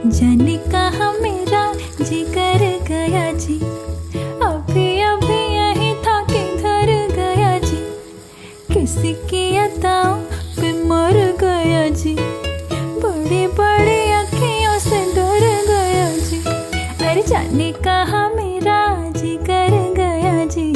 जाने कहाँ मेरा जिगर गया जी, अभी अभी यही था किधर गया जी, किसी की अदाओं पे मर गया जी, बड़ी बड़ी अखियों से डर गया जी। अरे जाने कहाँ मेरा जिगर गया जी।